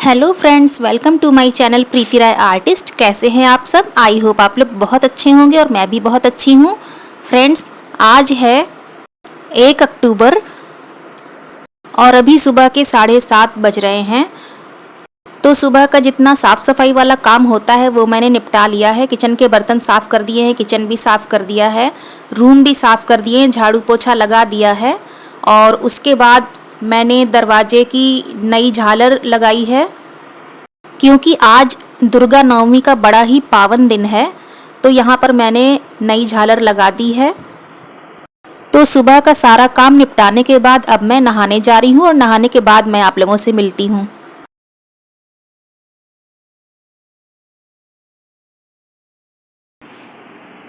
Hello friends, welcome to my channel Preeti Rai artist. कैसे हैं आप सब? आई होप आप लोग बहुत अच्छे होंगे और मैं भी बहुत अच्छी हूँ। फ्रेंड्स, आज है 1 अक्टूबर और अभी सुबह के 7:30 बज रहे हैं। तो सुबह का जितना साफ़ सफाई वाला काम होता है वो मैंने निपटा लिया है। किचन के बर्तन साफ़ कर दिए हैं, किचन भी साफ़ कर दिया है, रूम भी साफ़ कर दिए हैं, झाड़ू पोछा लगा दिया है। और उसके बाद मैंने दरवाजे की नई झालर लगाई है, क्योंकि आज दुर्गा नवमी का बड़ा ही पावन दिन है। तो यहाँ पर मैंने नई झालर लगा दी है। तो सुबह का सारा काम निपटाने के बाद अब मैं नहाने जा रही हूँ और नहाने के बाद मैं आप लोगों से मिलती हूँ।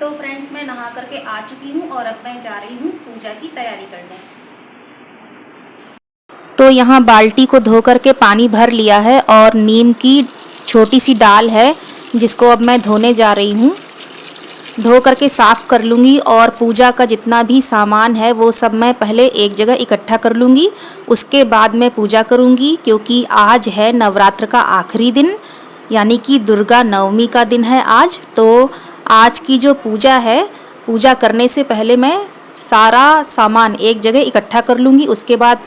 तो फ्रेंड्स, मैं नहा करके आ चुकी हूँ और अब मैं जा रही हूँ पूजा की तैयारी करने। तो यहाँ बाल्टी को धो करके पानी भर लिया है और नीम की छोटी सी डाल है जिसको अब मैं धोने जा रही हूँ। धो करके साफ़ कर लूँगी और पूजा का जितना भी सामान है वो सब मैं पहले एक जगह इकट्ठा कर लूँगी। उसके बाद मैं पूजा करूँगी, क्योंकि आज है नवरात्र का आखिरी दिन, यानी कि दुर्गा नवमी का दिन है आज। तो आज की जो पूजा है, पूजा करने से पहले मैं सारा सामान एक जगह इकट्ठा कर लूँगी। उसके बाद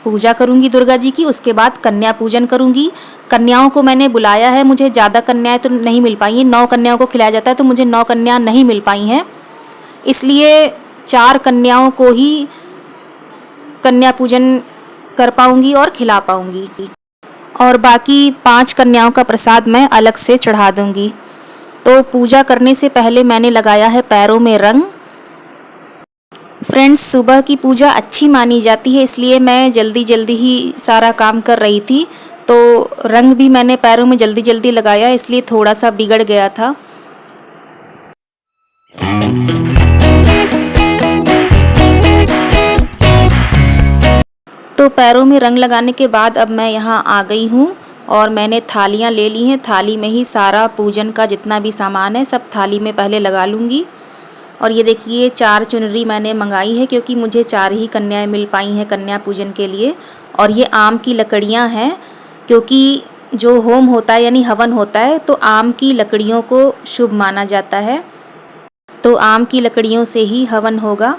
पूजा करूँगी दुर्गा जी की। उसके बाद कन्या पूजन करूँगी। कन्याओं को मैंने बुलाया है, मुझे ज़्यादा कन्याएं तो नहीं मिल पाई हैं। 9 कन्याओं को खिलाया जाता है, तो मुझे 9 कन्या नहीं मिल पाई हैं, इसलिए 4 कन्याओं को ही कन्या पूजन कर पाऊँगी और खिला पाऊँगी। और बाकी 5 कन्याओं का प्रसाद मैं अलग से चढ़ा दूँगी। तो पूजा करने से पहले मैंने लगाया है पैरों में रंग। फ्रेंड्स, सुबह की पूजा अच्छी मानी जाती है, इसलिए मैं जल्दी जल्दी ही सारा काम कर रही थी। तो रंग भी मैंने पैरों में जल्दी जल्दी लगाया, इसलिए थोड़ा सा बिगड़ गया था। तो पैरों में रंग लगाने के बाद अब मैं यहाँ आ गई हूँ और मैंने थालियाँ ले ली हैं। थाली में ही सारा पूजन का जितना भी सामान है सब थाली में पहले लगा लूँगी। और ये देखिए, 4 चुनरी मैंने मंगाई है, क्योंकि मुझे 4 ही कन्याएं मिल पाई हैं कन्या पूजन के लिए। और ये आम की लकड़ियां हैं, क्योंकि जो होम होता है यानी हवन होता है तो आम की लकड़ियों को शुभ माना जाता है। तो आम की लकड़ियों से ही हवन होगा।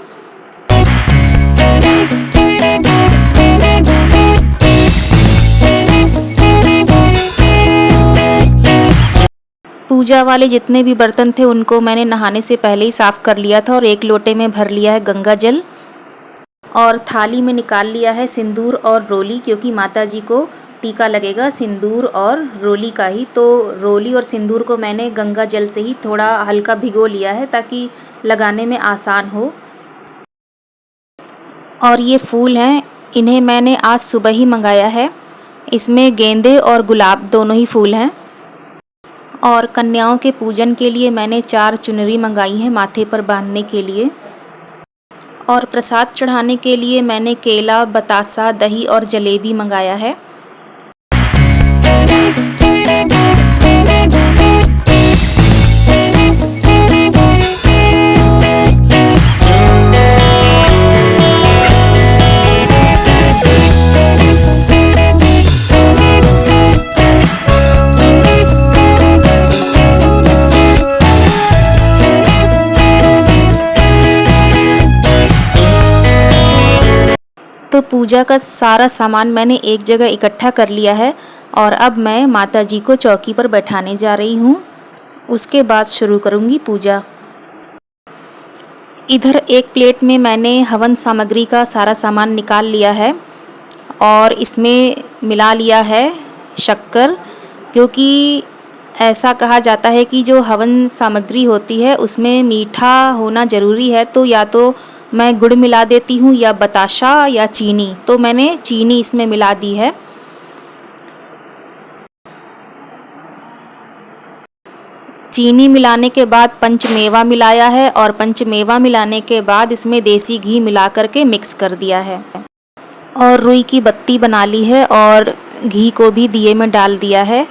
पूजा वाले जितने भी बर्तन थे उनको मैंने नहाने से पहले ही साफ़ कर लिया था और एक लोटे में भर लिया है गंगा जल। और थाली में निकाल लिया है सिंदूर और रोली, क्योंकि माता जी को टीका लगेगा सिंदूर और रोली का ही। तो रोली और सिंदूर को मैंने गंगा जल से ही थोड़ा हल्का भिगो लिया है, ताकि लगाने में आसान हो। और ये फूल हैं, इन्हें मैंने आज सुबह ही मंगाया है। इसमें गेंदे और गुलाब दोनों ही फूल हैं। और कन्याओं के पूजन के लिए मैंने 4 चुनरी मंगाई हैं माथे पर बांधने के लिए। और प्रसाद चढ़ाने के लिए मैंने केला, बतासा, दही और जलेबी मंगाया है। तो पूजा का सारा सामान मैंने एक जगह इकट्ठा कर लिया है और अब मैं माता जी को चौकी पर बैठाने जा रही हूँ। उसके बाद शुरू करूँगी पूजा। इधर एक प्लेट में मैंने हवन सामग्री का सारा सामान निकाल लिया है और इसमें मिला लिया है शक्कर, क्योंकि ऐसा कहा जाता है कि जो हवन सामग्री होती है उसमें मीठा होना ज़रूरी है। तो या तो मैं गुड़ मिला देती हूँ या बताशा या चीनी। तो मैंने चीनी इसमें मिला दी है। चीनी मिलाने के बाद पंचमेवा मिलाया है और पंचमेवा मिलाने के बाद इसमें देसी घी मिला करके मिक्स कर दिया है। और रुई की बत्ती बना ली है और घी को भी दिए में डाल दिया है।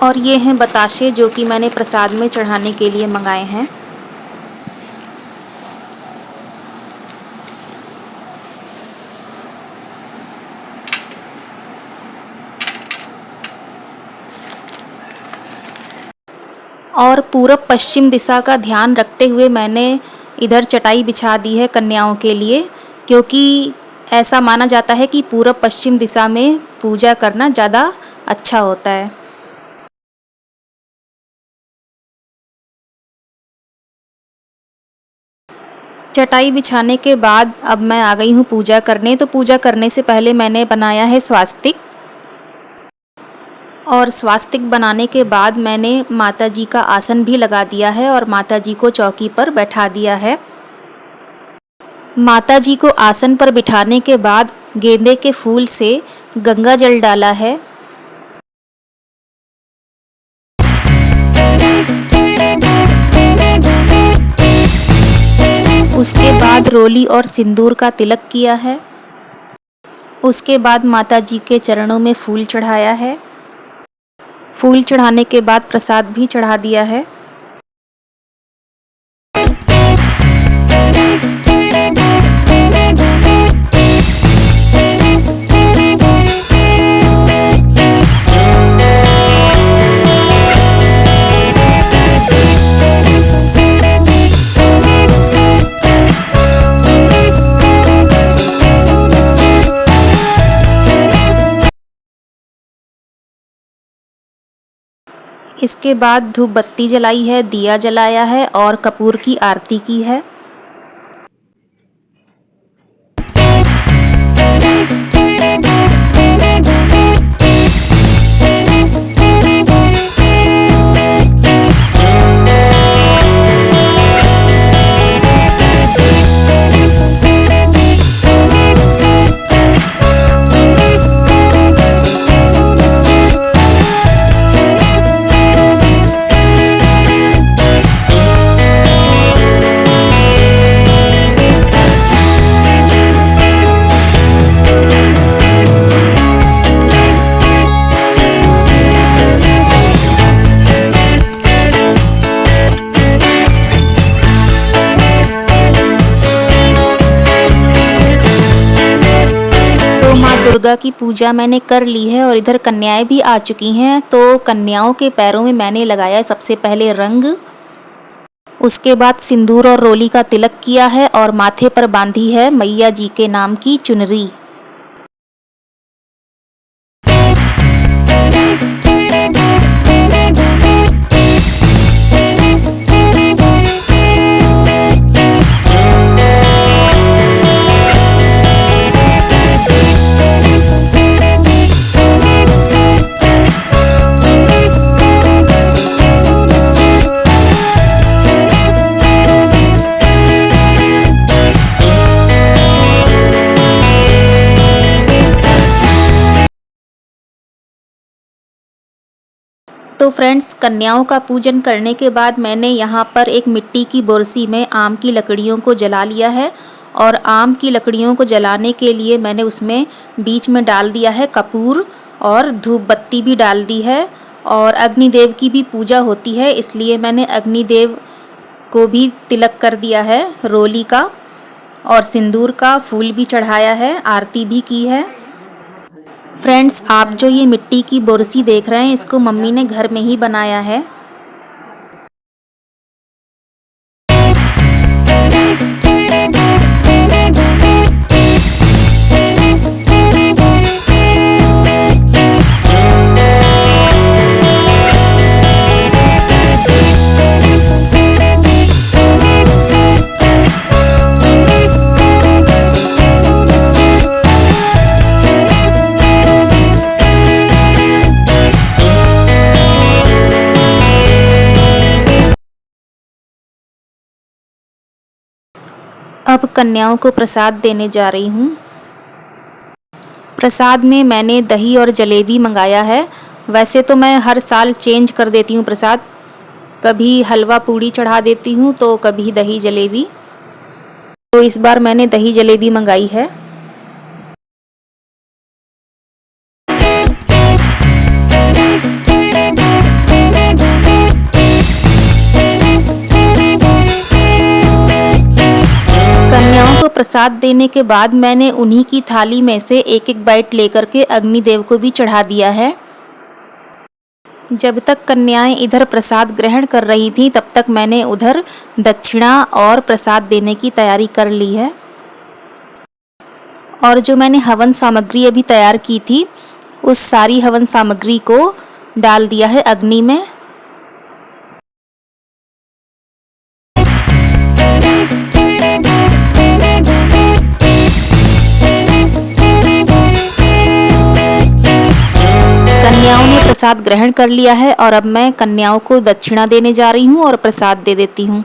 और ये हैं बताशे जो कि मैंने प्रसाद में चढ़ाने के लिए मंगाए हैं। और पूरब पश्चिम दिशा का ध्यान रखते हुए मैंने इधर चटाई बिछा दी है कन्याओं के लिए, क्योंकि ऐसा माना जाता है कि पूरब पश्चिम दिशा में पूजा करना ज़्यादा अच्छा होता है। चटाई बिछाने के बाद अब मैं आ गई हूँ पूजा करने। तो पूजा करने से पहले मैंने बनाया है स्वास्तिक, और स्वास्तिक बनाने के बाद मैंने माता जी का आसन भी लगा दिया है और माता जी को चौकी पर बैठा दिया है। माता जी को आसन पर बिठाने के बाद गेंदे के फूल से गंगा जल डाला है। उसके बाद रोली और सिंदूर का तिलक किया है। उसके बाद माता जी के चरणों में फूल चढ़ाया है। फूल चढ़ाने के बाद प्रसाद भी चढ़ा दिया है। इसके बाद धूप बत्ती जलाई है, दिया जलाया है और कपूर की आरती की है। दुर्गा की पूजा मैंने कर ली है और इधर कन्याएं भी आ चुकी हैं। तो कन्याओं के पैरों में मैंने लगाया सबसे पहले रंग, उसके बाद सिंदूर और रोली का तिलक किया है और माथे पर बांधी है मैया जी के नाम की चुनरी। तो फ्रेंड्स, कन्याओं का पूजन करने के बाद मैंने यहाँ पर एक मिट्टी की बोरसी में आम की लकड़ियों को जला लिया है और आम की लकड़ियों को जलाने के लिए मैंने उसमें बीच में डाल दिया है कपूर और धूप बत्ती भी डाल दी है। और अग्निदेव की भी पूजा होती है, इसलिए मैंने अग्निदेव को भी तिलक कर दिया है रोली का, और सिंदूर का फूल भी चढ़ाया है, आरती भी की है। फ्रेंड्स, आप जो ये मिट्टी की बोरसी देख रहे हैं, इसको मम्मी ने घर में ही बनाया है। अब कन्याओं को प्रसाद देने जा रही हूँ। प्रसाद में मैंने दही और जलेबी मंगाया है। वैसे तो मैं हर साल चेंज कर देती हूँ प्रसाद, कभी हलवा पूड़ी चढ़ा देती हूँ तो कभी दही जलेबी। तो इस बार मैंने दही जलेबी मंगाई है। प्रसाद देने के बाद मैंने उन्हीं की थाली में से एक एक बाइट लेकर के अग्निदेव को भी चढ़ा दिया है। जब तक कन्याएं इधर प्रसाद ग्रहण कर रही थीं तब तक मैंने उधर दक्षिणा और प्रसाद देने की तैयारी कर ली है। और जो मैंने हवन सामग्री अभी तैयार की थी उस सारी हवन सामग्री को डाल दिया है अग्नि में। कन्याओं ने प्रसाद ग्रहण कर लिया है और अब मैं कन्याओं को दक्षिणा देने जा रही हूँ और प्रसाद दे देती हूँ।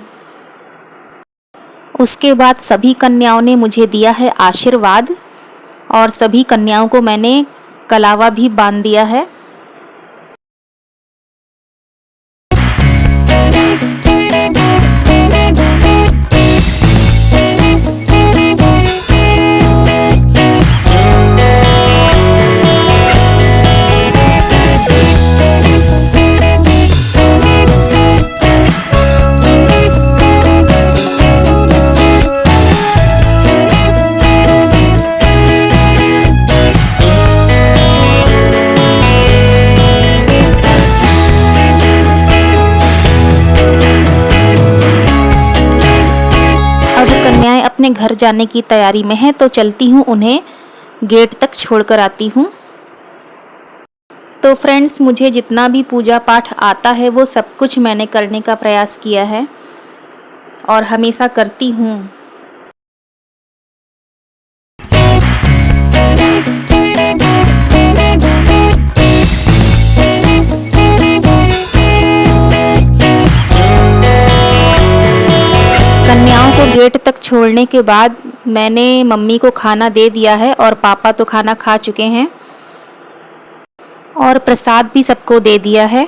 उसके बाद सभी कन्याओं ने मुझे दिया है आशीर्वाद और सभी कन्याओं को मैंने कलावा भी बांध दिया है। अपने घर जाने की तैयारी में है तो चलती हूँ, उन्हें गेट तक छोड़कर आती हूँ। तो फ्रेंड्स, मुझे जितना भी पूजा पाठ आता है वो सब कुछ मैंने करने का प्रयास किया है और हमेशा करती हूँ। कन्याओं को गेट तक छोड़ने के बाद मैंने मम्मी को खाना दे दिया है और पापा तो खाना खा चुके हैं और प्रसाद भी सबको दे दिया है।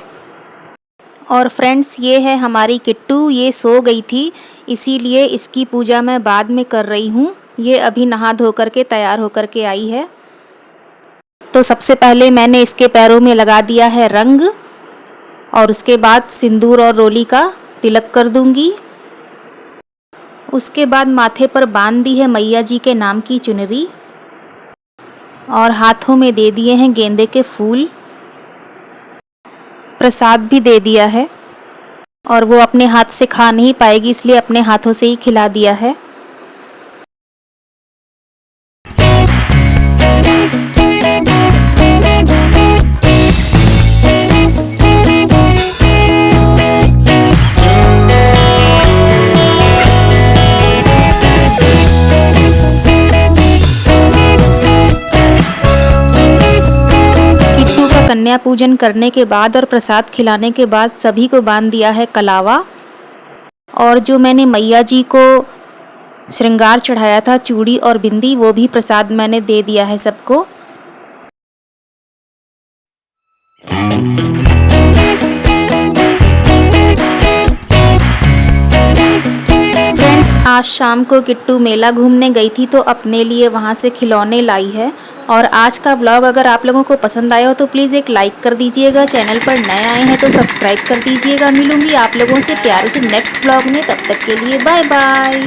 और फ्रेंड्स, ये है हमारी किट्टू, ये सो गई थी इसीलिए इसकी पूजा मैं बाद में कर रही हूँ। ये अभी नहा धो करके तैयार होकर के आई है। तो सबसे पहले मैंने इसके पैरों में लगा दिया है रंग और उसके बाद सिंदूर और रोली का तिलक कर दूंगी। उसके बाद माथे पर बांध दी है मैया जी के नाम की चुनरी और हाथों में दे दिए हैं गेंदे के फूल। प्रसाद भी दे दिया है और वो अपने हाथ से खा नहीं पाएगी इसलिए अपने हाथों से ही खिला दिया है। कन्या पूजन करने के बाद और प्रसाद खिलाने के बाद सभी को बांध दिया है कलावा और जो मैंने मैया जी को श्रृंगार चढ़ाया था, चूड़ी और बिंदी, वो भी प्रसाद मैंने दे दिया है सबको। फ्रेंड्स, आज शाम को किट्टू मेला घूमने गई थी तो अपने लिए वहाँ से खिलौने लाई है। और आज का व्लॉग अगर आप लोगों को पसंद आया हो तो प्लीज़ एक लाइक कर दीजिएगा। चैनल पर नए आए हैं तो सब्सक्राइब कर दीजिएगा। मिलूंगी आप लोगों से प्यारे से नेक्स्ट व्लॉग में, तब तक के लिए बाय बाय।